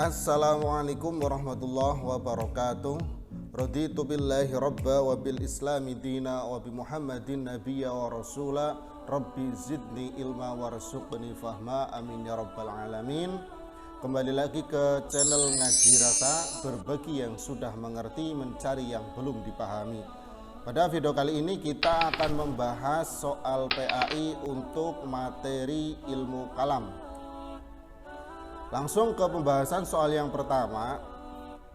Assalamualaikum warahmatullahi wabarakatuh. Raditu billahi rabba wa bil islami dina wa bi muhammadin nabiyya wa rasula. Rabbi zidni ilma warzuqni fahma, amin ya rabbal alamin. Kembali lagi ke channel Ngaji Rasa, berbagi yang sudah mengerti, mencari yang belum dipahami. Pada video kali ini kita akan membahas soal PAI untuk materi ilmu kalam. Langsung ke pembahasan soal yang pertama.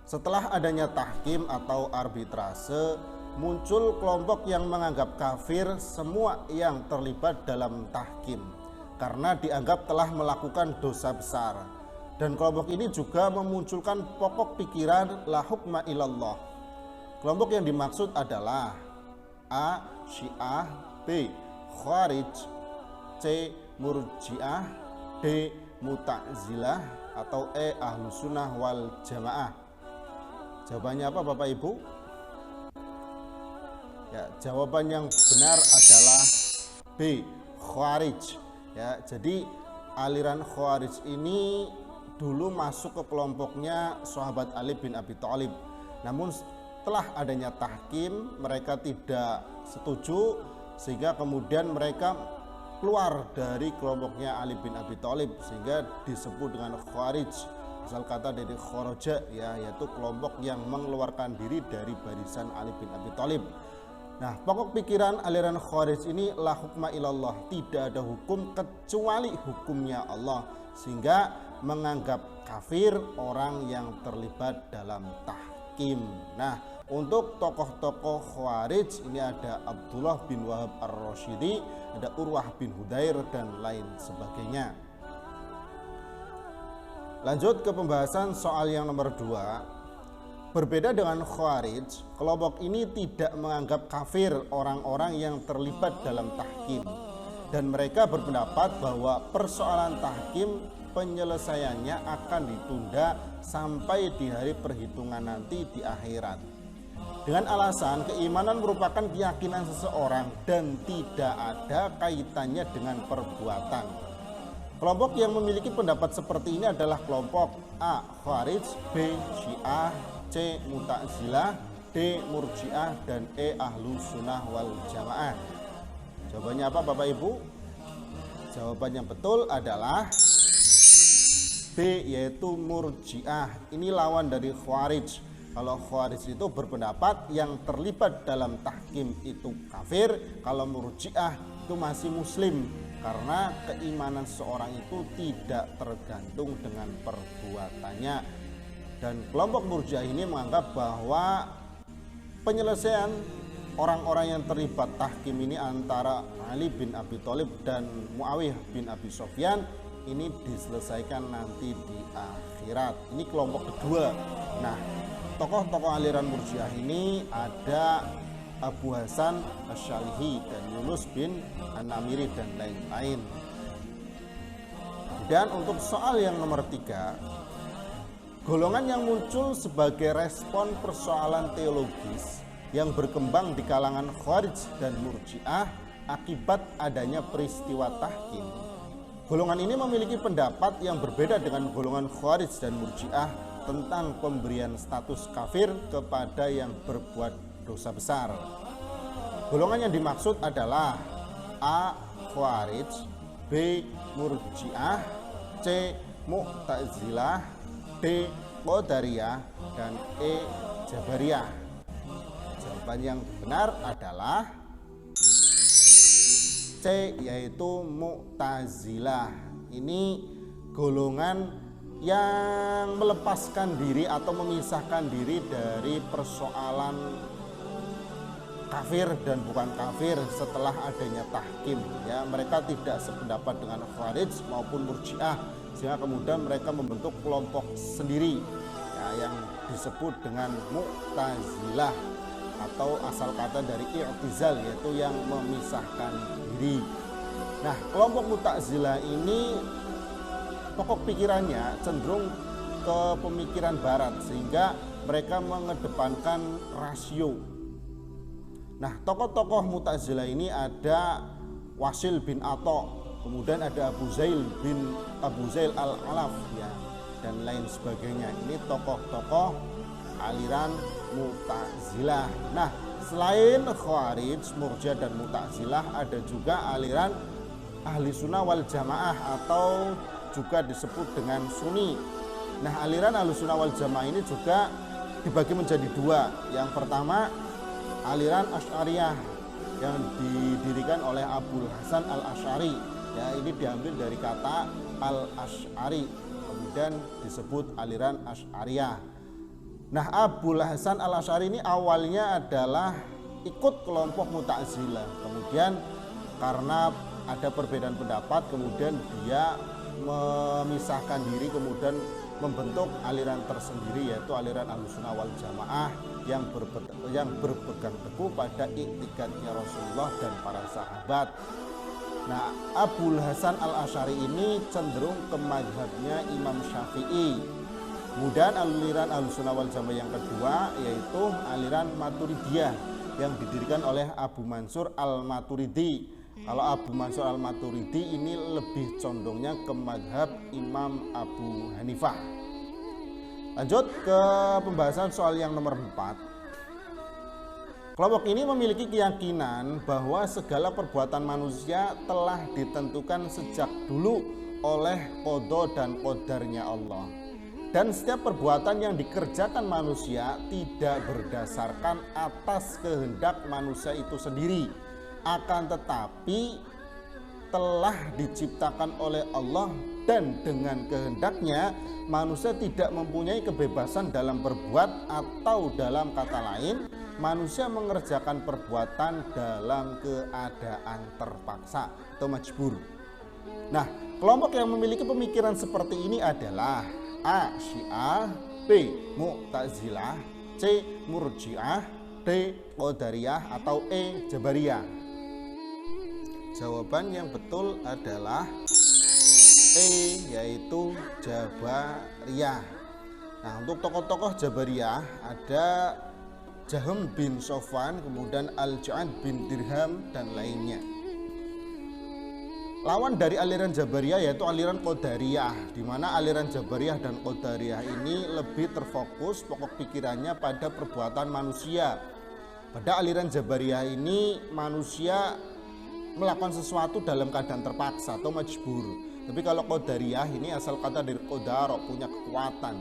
Setelah adanya tahkim atau arbitrase, muncul kelompok yang menganggap kafir semua yang terlibat dalam tahkim karena dianggap telah melakukan dosa besar. Dan kelompok ini juga memunculkan pokok pikiran la hukma ilallah. Kelompok yang dimaksud adalah A. Syiah, B. Khawarij, C. Murji'ah, D. Mu'tazilah, atau E. Ahlus Sunnah wal Jamaah. Jawabannya apa Bapak Ibu? Ya, jawaban yang benar adalah B. Khawarij. Ya, jadi aliran Khawarij ini dulu masuk ke kelompoknya sahabat Ali bin Abi Thalib. Namun setelah adanya tahkim, mereka tidak setuju sehingga kemudian mereka keluar dari kelompoknya Ali bin Abi Thalib sehingga disebut dengan Khawarij. Asal kata dari kharaja, ya, yaitu kelompok yang mengeluarkan diri dari barisan Ali bin Abi Thalib. Nah, pokok pikiran aliran Khawarij ini la hukma ilallah, tidak ada hukum kecuali hukumnya Allah, sehingga menganggap kafir orang yang terlibat dalam tahkim. Nah, untuk tokoh-tokoh Khawarij ini ada Abdullah bin Wahab ar-Rasyidi, ada Urwah bin Hudair, dan lain sebagainya. Lanjut ke pembahasan soal yang nomor 2. Berbeda dengan Khawarij, kelompok ini tidak menganggap kafir orang-orang yang terlibat dalam tahkim. Dan mereka berpendapat bahwa persoalan tahkim penyelesaiannya akan ditunda sampai di hari perhitungan nanti di akhirat. Dengan alasan keimanan merupakan keyakinan seseorang dan tidak ada kaitannya dengan perbuatan. Kelompok yang memiliki pendapat seperti ini adalah kelompok A. Khawarij, B. Syiah, C. Mu'tazilah, D. Murji'ah, dan E. Ahlus Sunnah wal Jamaah. Jawabannya apa Bapak Ibu? Jawaban yang betul adalah B, yaitu Murji'ah. Ini lawan dari Khawarij. Kalau Khawarij itu berpendapat yang terlibat dalam tahkim itu kafir, kalau Murji'ah itu masih muslim, karena keimanan seorang itu tidak tergantung dengan perbuatannya. Dan kelompok Murji'ah ini menganggap bahwa penyelesaian orang-orang yang terlibat tahkim ini antara Ali bin Abi Thalib dan Muawiyah bin Abi Sufyan ini diselesaikan nanti di akhirat. Ini kelompok kedua. Nah, tokoh-tokoh aliran Murji'ah ini ada Abu Hasan Asy-Syalihi dan Yunus bin An-Namiri dan lain-lain. Dan untuk soal yang nomor 3, golongan yang muncul sebagai respon persoalan teologis yang berkembang di kalangan Khawarij dan Murji'ah akibat adanya peristiwa tahkim. Golongan ini memiliki pendapat yang berbeda dengan golongan Khawarij dan Murji'ah tentang pemberian status kafir kepada yang berbuat dosa besar. Golongan yang dimaksud adalah A. Khawarij, B. Murji'ah, C. Mu'tazilah, D. Qadariyah, dan E. Jabariyah. Jawaban yang benar adalah C, yaitu Mu'tazilah. Ini golongan yang melepaskan diri atau memisahkan diri dari persoalan kafir dan bukan kafir setelah adanya tahkim. Ya, mereka tidak sependapat dengan Khawarij maupun Murji'ah, sehingga kemudian mereka membentuk kelompok sendiri, ya, yang disebut dengan Mu'tazilah, atau asal kata dari i'tizal, yaitu yang memisahkan diri. Nah, kelompok Mu'tazilah ini pokok pikirannya cenderung ke pemikiran barat, sehingga mereka mengedepankan rasio. Nah, tokoh-tokoh Mu'tazilah ini ada Wasil bin Atha, kemudian ada Abu Zail al-Alaf, ya. dan lain sebagainya. Ini tokoh-tokoh aliran Mu'tazilah. Nah, selain Khawarij, Murji'ah dan Mu'tazilah, ada juga aliran Ahli Sunnah wal Jamaah atau juga disebut dengan Sunni. Nah, aliran Ahli Sunnah wal Jamaah ini juga dibagi menjadi dua. Yang pertama, aliran Asy'ariyah yang didirikan oleh Abul Hasan al-Asy'ari. Ya, ini diambil dari kata al-Asy'ari, kemudian disebut aliran Asy'ariyah. Nah, Abul Hasan al-Asy'ari ini awalnya adalah ikut kelompok Mu'tazilah. Kemudian karena ada perbedaan pendapat, kemudian dia memisahkan diri, kemudian membentuk aliran tersendiri, yaitu aliran Ahlussunnah wal Jamaah yang berpegang teguh pada i'tiqadnya Rasulullah dan para sahabat. Nah, Abul Hasan al-Asy'ari ini cenderung ke mazhabnya Imam Syafi'i. Kemudian aliran Ahlussunnah wal Jamaah yang kedua yaitu aliran Maturidiyah yang didirikan oleh Abu Mansur al-Maturidi. Kalau Abu Mansur al-Maturidi ini lebih condongnya ke mazhab Imam Abu Hanifah. Lanjut ke pembahasan soal yang nomor 4. Kelompok ini memiliki keyakinan bahwa segala perbuatan manusia telah ditentukan sejak dulu oleh qada dan qadarnya Allah. Dan setiap perbuatan yang dikerjakan manusia tidak berdasarkan atas kehendak manusia itu sendiri, akan tetapi telah diciptakan oleh Allah, dan dengan kehendaknya manusia tidak mempunyai kebebasan dalam berbuat, atau dalam kata lain manusia mengerjakan perbuatan dalam keadaan terpaksa atau majbur. Nah, kelompok yang memiliki pemikiran seperti ini adalah A. Syiah, B. Mu'tazilah, C. Murji'ah, D. Qadariyah, atau E. Jabariyah. Jawaban yang betul adalah E, yaitu Jabariyah. Nah, untuk tokoh-tokoh Jabariyah ada Jahm bin Sofwan, kemudian Al-Ja'ad bin Dirham, dan lainnya. Lawan dari aliran Jabariyah yaitu aliran Qadariyah, di mana aliran Jabariyah dan Qadariyah ini lebih terfokus pokok pikirannya pada perbuatan manusia. Pada aliran Jabariyah ini manusia melakukan sesuatu dalam keadaan terpaksa atau majbur. Tapi kalau Qadariyah ini asal kata dari qadara, punya kekuatan.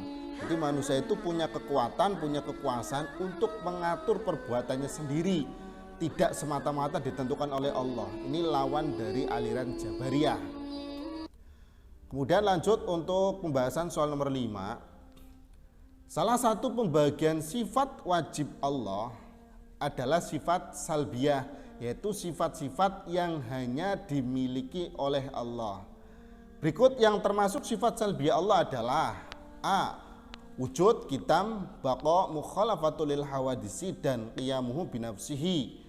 Jadi manusia itu punya kekuatan, punya kekuasaan untuk mengatur perbuatannya sendiri, tidak semata-mata ditentukan oleh Allah. Ini lawan dari aliran Jabariyah. Kemudian lanjut untuk pembahasan soal nomor 5. Salah satu pembagian sifat wajib Allah adalah sifat salbiyah, yaitu sifat-sifat yang hanya dimiliki oleh Allah. Berikut yang termasuk sifat salbiyah Allah adalah A. Wujud, kitam, baqa, mukhalafatul lil hawadisi, dan qiyamuhu binafsihi.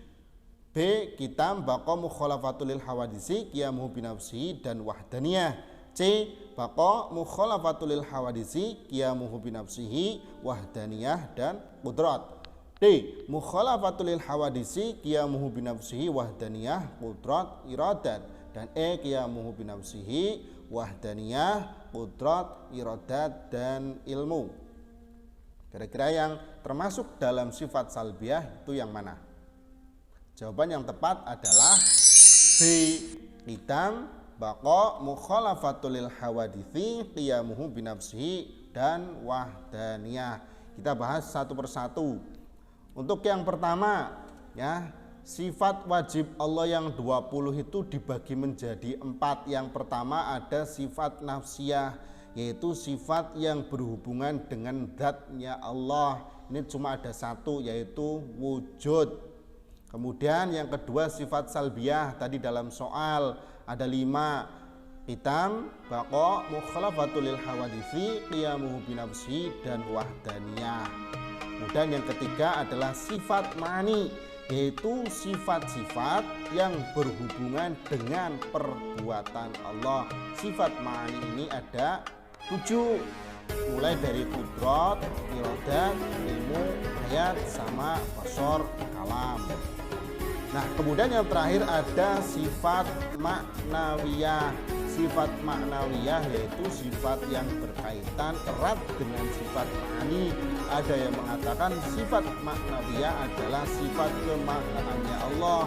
B. Kitam, baqa, mukhalafatul lil hawadisi, qiyamuhu binafsihi, dan wahdaniyah. C. Baqa, mukhalafatul lil hawadisi, qiyamuhu binafsihi, wahdaniyah, dan qudrat. D. Mukhalafatul lil hawadisi, qiyamuhu binafsihi, wahdaniyah, qudrat, iradat. Dan E. Qiyamuhu binafsihi, wahdaniyah, qudrat, iradat, dan ilmu. Kira-kira yang termasuk dalam sifat salbiyah itu yang mana? Jawaban yang tepat adalah B. Qidam, baqa, mukhalafatul lil hawadithi, qiyamuhu binafsihi, dan wahdaniyah. Kita bahas satu persatu. Untuk yang pertama, ya, sifat wajib Allah yang 20 itu dibagi menjadi 4. Yang pertama ada sifat nafsiyah, yaitu sifat yang berhubungan dengan zatnya Allah. Ini cuma ada satu, yaitu wujud. Kemudian yang kedua sifat salbiyah, tadi dalam soal ada 5. Hitam, baqa, mukhalafatul lil hawadisi, qiyamuhu binafsi, dan wahdaniyah. Kemudian yang ketiga adalah sifat ma'ani, yaitu sifat-sifat yang berhubungan dengan perbuatan Allah. Sifat ma'ani ini ada 7, mulai dari qudrat, iradat, ilmu, hayat, sama, basar, kalam. Nah, kemudian yang terakhir ada sifat maknawiyah. sifat maknawiyah yaitu sifat yang berkaitan erat dengan sifat ma'ani. Ada yang mengatakan sifat maknawiyah adalah sifat kemahaannya Allah.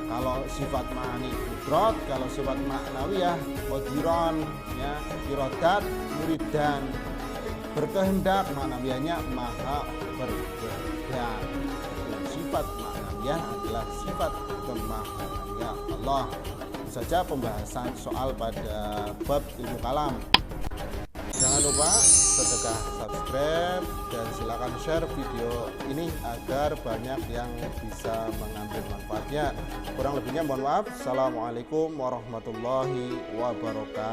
Kalau sifat ma'ani kudrat, kalau sifat maknawiyah qadiran, ya, iradat, muridan, berkehendak, maknawiyahnya maha berkehendak. Sifat maknawiyah adalah sifat kemahaannya Allah. Itu saja pembahasan soal pada bab ilmu kalam. Jangan lupa sedekah subscribe dan silakan share video ini agar banyak yang bisa mengambil manfaatnya. Kurang lebihnya mohon maaf. Assalamualaikum warahmatullahi wabarakatuh.